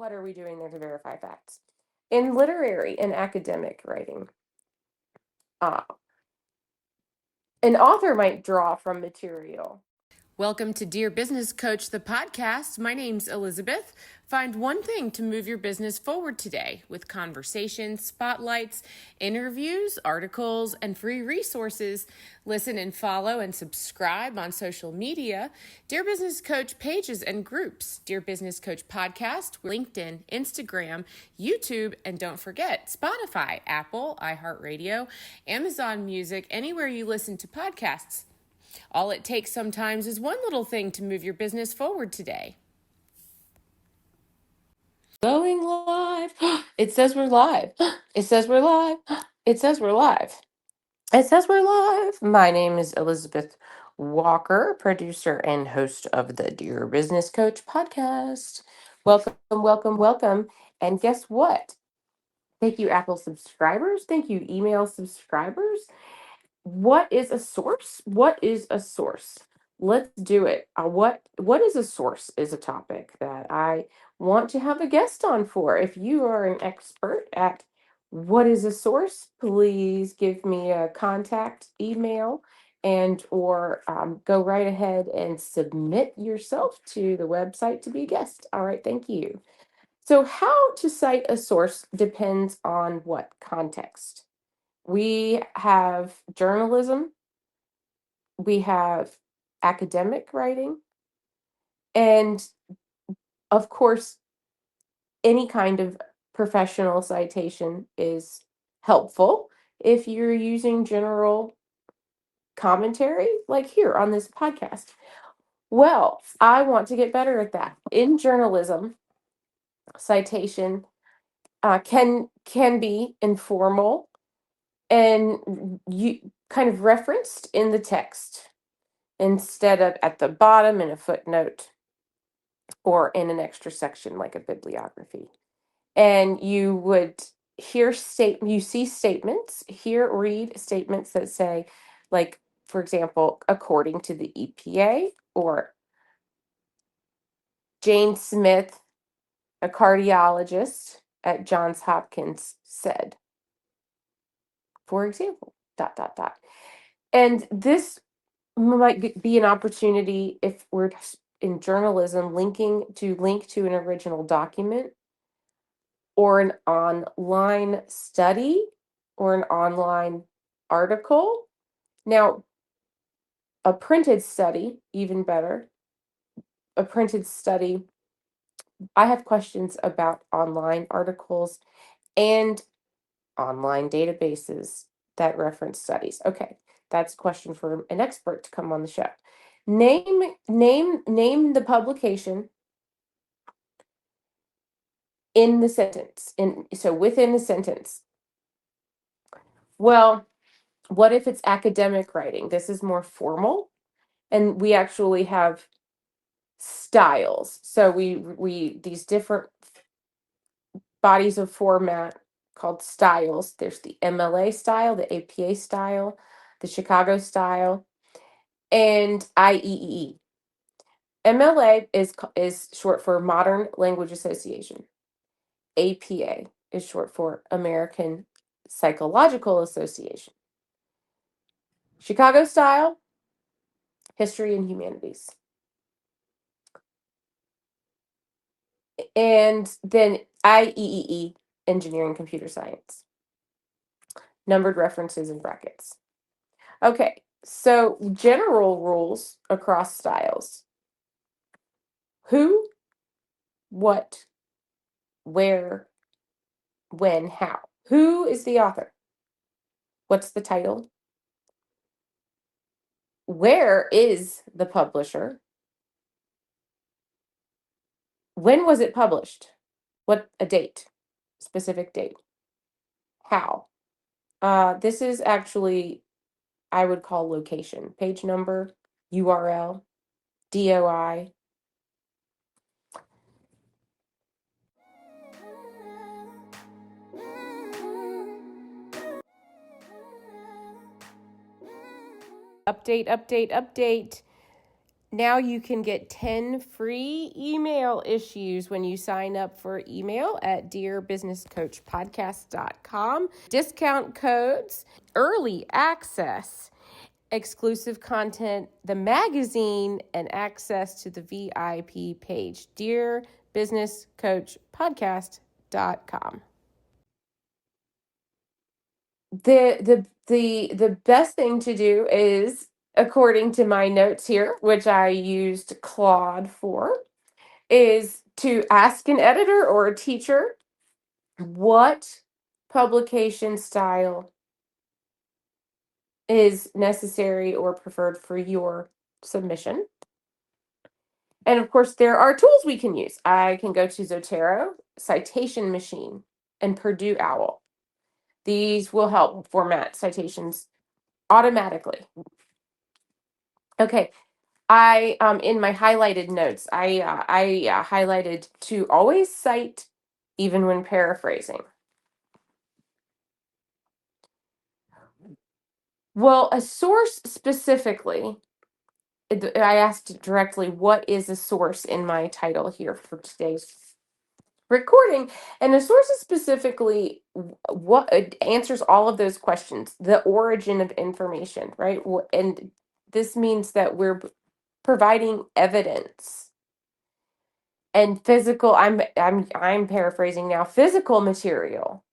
What are we doing there to verify facts? In literary and academic writing, uh, an author might draw from material. Welcome to Dear Business Coach, the podcast. My name's Elizabeth. Find one thing to move your business forward today with conversations, spotlights, interviews, articles, and free resources. Listen and follow and subscribe on social media, Dear Business Coach pages and groups, Dear Business Coach podcast, LinkedIn, Instagram, YouTube, and don't forget Spotify, Apple, iHeartRadio, Amazon Music, anywhere you listen to podcasts. All it takes sometimes is one little thing to move your business forward today. Going live. It says we're live. It says we're live. It says we're live. It says we're live. My name is Elizabeth Walker, producer and host of the Dear Business Coach podcast. Welcome, welcome, welcome. And guess what? Thank you, Apple subscribers. Thank you, email subscribers. What is a source? What is a source? Let's do it. What is a source is a topic that I want to have a guest on for. If you are an expert at what is a source, please give me a contact email and or go right ahead and submit yourself to the website to be a guest. All right, thank you. So how to cite a source depends on what context. We have journalism, we have academic writing, and of course, any kind of professional citation is helpful if you're using general commentary, like here on this podcast. Well, I want to get better at that. In journalism, citation can be informal and you kind of referenced in the text instead of at the bottom in a footnote or in an extra section like a bibliography. And you would you see statements, read statements that say, like, for example, according to the EPA, or Jane Smith, a cardiologist at Johns Hopkins, said, for example, dot, dot, dot. And this might be an opportunity if we're in journalism, link to an original document or an online study or an online article. Now, a printed study, even better. A printed study, I have questions about online articles and online databases that reference studies. Okay, that's a question for an expert to come on the show. Name the publication in the sentence. So within the sentence. Well, what if it's academic writing? This is more formal, and we actually have styles. So we these different bodies of format called styles. There's the MLA style, the APA style, the Chicago style, and IEEE. MLA is short for Modern Language Association. APA is short for American Psychological Association. Chicago style, history and humanities. And then IEEE, engineering computer science. Numbered references in brackets. Okay, so general rules across styles. Who, what, where, when, how. Who is the author? What's the title? Where is the publisher? When was it published? What a date? Specific date. How? This is actually, I would call location. Page number, URL, DOI. Update. now you can get 10 free email issues when you sign up for email at dearbusinesscoachpodcast.com. Discount codes, early access, exclusive content, the magazine, and access to the VIP page. Dearbusinesscoachpodcast.com. The best thing to do is, according to my notes here, which I used Claude for, is to ask an editor or a teacher what publication style is necessary or preferred for your submission. And of course, there are tools we can use. I can go to Zotero, Citation Machine, and Purdue OWL. These will help format citations automatically. Okay, I in my highlighted notes, I highlighted to always cite even when paraphrasing. Well, a source specifically, I asked directly, what is a source in my title here for today's recording? And a source is specifically what answers all of those questions, the origin of information, right? And this means that we're providing evidence and physical, I'm paraphrasing now, physical material.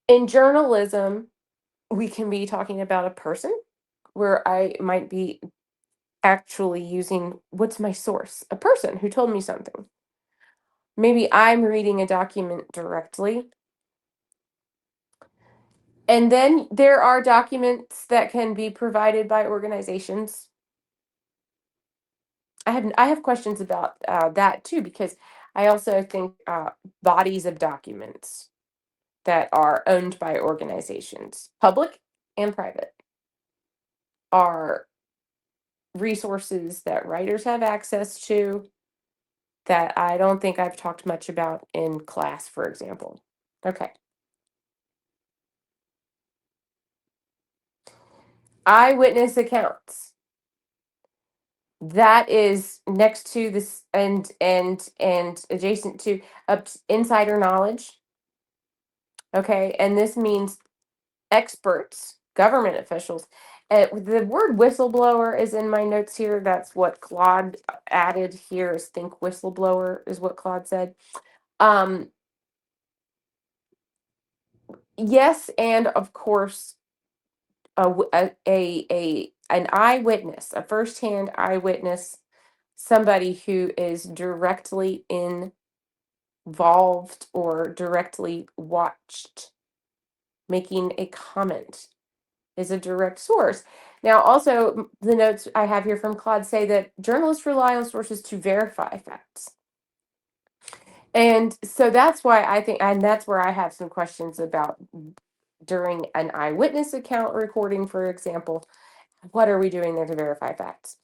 In journalism, we can be talking about a person where I might be actually using, what's my source? A person who told me something. Maybe I'm reading a document directly. And then there are documents that can be provided by organizations. I have questions about that too, because I also think bodies of documents that are owned by organizations, public and private, are resources that writers have access to that I don't think I've talked much about in class, for example. Okay. Eyewitness accounts. That is next to this and adjacent to insider knowledge. Okay, and this means experts, government officials. The word whistleblower is in my notes here. That's what Claude added here, is think whistleblower is what Claude said. Yes, and of course, an eyewitness, a firsthand eyewitness, somebody who is directly involved or directly watched making a comment, is a direct source. Now, also, the notes I have here from Claude say that journalists rely on sources to verify facts. And so that's why I think, and that's where I have some questions about during an eyewitness account recording, for example, what are we doing there to verify facts?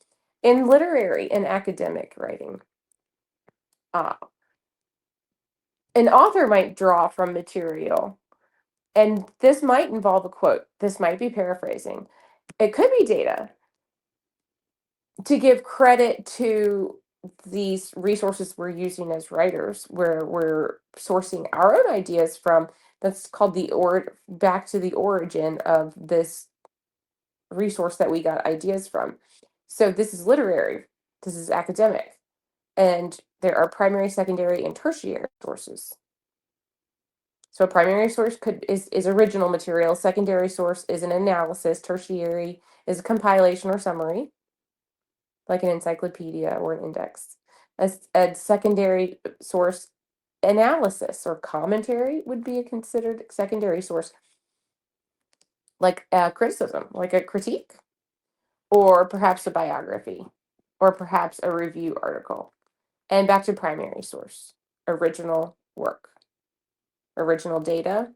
In literary and academic writing, uh, an author might draw from material, and this might involve a quote. This might be paraphrasing. It could be data to give credit to these resources we're using as writers, where we're sourcing our own ideas from. That's called back to the origin of this resource that we got ideas from. So this is literary, this is academic, and there are primary, secondary, and tertiary sources. So a primary source is original material, secondary source is an analysis, tertiary is a compilation or summary, like an encyclopedia or an index. A secondary source analysis or commentary would be a considered secondary source, like a criticism, like a critique, or perhaps a biography, or perhaps a review article. And back to primary source, original work, original data,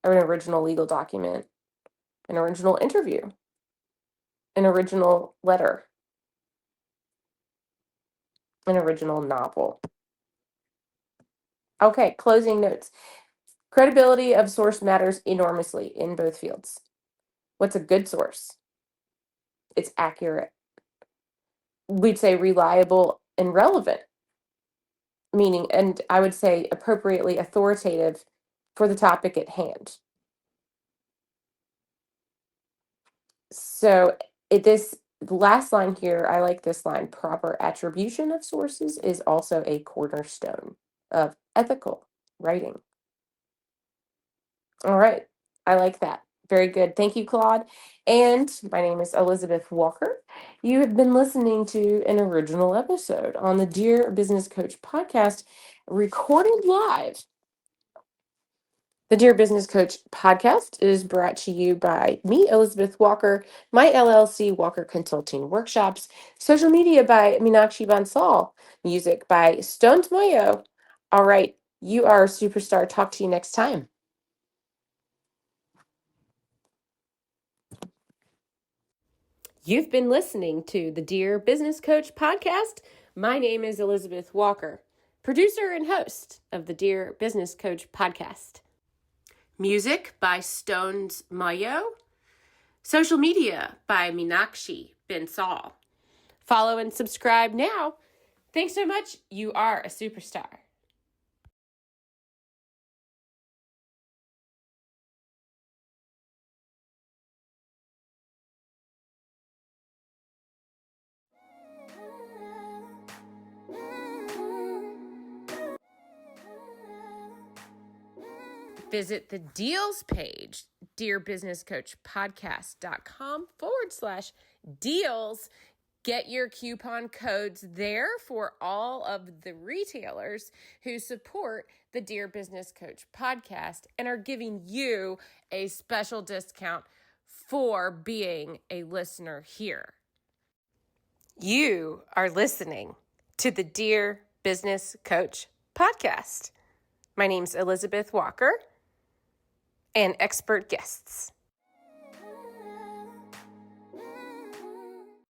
or an original legal document, an original interview, an original letter, an original novel. Okay, closing notes. Credibility of source matters enormously in both fields. What's a good source? it's accurate. We'd say reliable and relevant, meaning, and I would say appropriately authoritative for the topic at hand. So this last line here, I like this line: proper attribution of sources is also a cornerstone of ethical writing. All right. I like that. Very good. Thank you, Claude. And my name is Elizabeth Walker. You have been listening to an original episode on the Dear Business Coach podcast, recorded live. The Dear Business Coach podcast is brought to you by me, Elizabeth Walker, my LLC, Walker Consulting Workshops, social media by Meenakshi Bansal, music by Stones Moyo. All right. You are a superstar. Talk to you next time. You've been listening to the Dear Business Coach podcast. My name is Elizabeth Walker, producer and host of the Dear Business Coach podcast. Music by Stones Mayo. Social media by Meenakshi Bansal. Follow and subscribe now. Thanks so much. You are a superstar. Visit the deals page, dearbusinesscoachpodcast.com/deals. Get your coupon codes there for all of the retailers who support the Dear Business Coach podcast and are giving you a special discount for being a listener here. You are listening to the Dear Business Coach podcast. My name's Elizabeth Walker and expert guests.